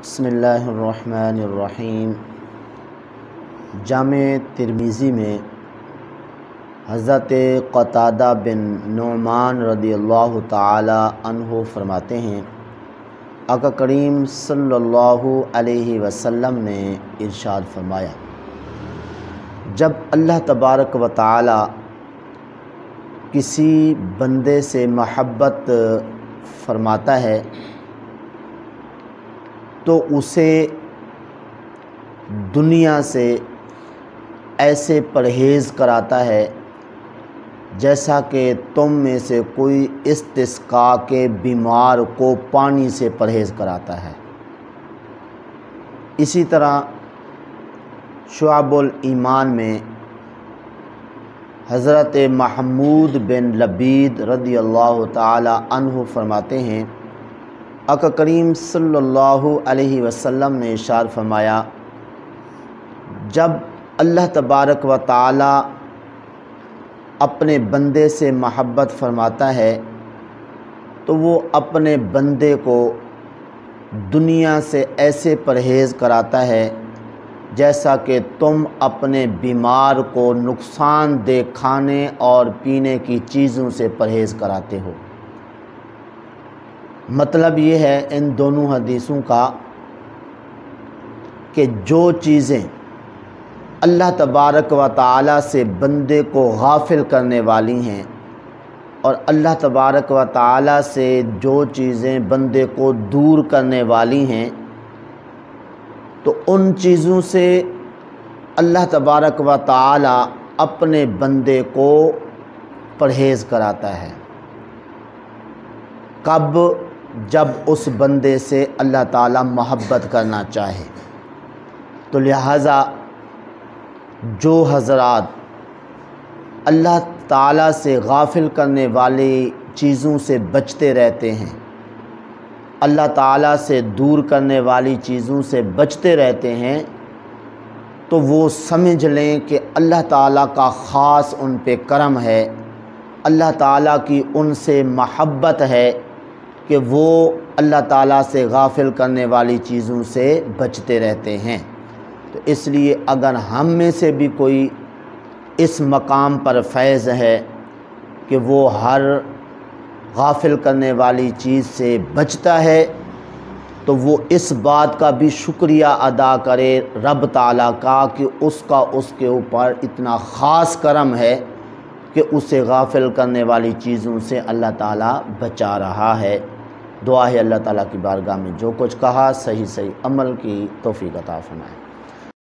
بسم اللہ الرحمن الرحیم۔ جامع ترمذی میں حضرت قتادہ بن نعمان رضی اللہ تعالی عنہ فرماتے ہیں، آقا کریم صلی اللہ علیہ وسلم نے ارشاد فرمایا، جب اللہ تبارک و تعالی کسی بندے سے محبت فرماتا ہے تو اسے دنیا سے ایسے پرہیز کراتا ہے جیسا کہ تم میں سے کوئی استسقاء کے بیمار کو پانی سے پرہیز کراتا ہے۔ اسی طرح شعب الایمان میں حضرت محمود بن لبید رضی اللہ تعالی عنہ فرماتے ہیں، آقا کریم صلی اللہ علیہ وسلم نے ارشاد فرمایا، جب اللہ تبارک و تعالی اپنے بندے سے محبت فرماتا ہے تو وہ اپنے بندے کو دنیا سے ایسے پرہیز کراتا ہے جیسا کہ تم اپنے بیمار کو نقصان دہ کھانے اور پینے کی چیزوں سے پرہیز کراتے ہو۔ مطلب یہ ہے ان دونوں حدیثوں کا کہ جو چیزیں اللہ تبارک و تعالی سے بندے کو غافل کرنے والی ہیں اور اللہ تبارک و تعالی سے جو چیزیں بندے کو دور کرنے والی ہیں، تو ان چیزوں سے اللہ تبارک و تعالی اپنے بندے کو پرہیز کراتا ہے۔ کب؟ جب اس بندے سے اللہ تعالی محبت کرنا چاہے۔ تو لہٰذا جو حضرات اللہ تعالی سے غافل کرنے والی چیزوں سے بچتے رہتے ہیں، اللہ تعالی سے دور کرنے والی چیزوں سے بچتے رہتے ہیں، تو وہ سمجھ لیں کہ اللہ تعالیٰ کا خاص ان پہ کرم ہے، اللہ تعالیٰ کی ان سے محبت ہے کہ وہ اللہ تعالیٰ سے غافل کرنے والی چیزوں سے بچتے رہتے ہیں۔ تو اس لیے اگر ہم میں سے بھی کوئی اس مقام پر فیض ہے کہ وہ ہر غافل کرنے والی چیز سے بچتا ہے، تو وہ اس بات کا بھی شکریہ ادا کرے رب تعالیٰ کا کہ اس کا اس کے اوپر اتنا خاص کرم ہے کہ اسے غافل کرنے والی چیزوں سے اللہ تعالیٰ بچا رہا ہے۔ دعا ہے اللہ تعالیٰ کی بارگاہ میں جو کچھ کہا صحیح عمل کی توفیق عطا فرمائے۔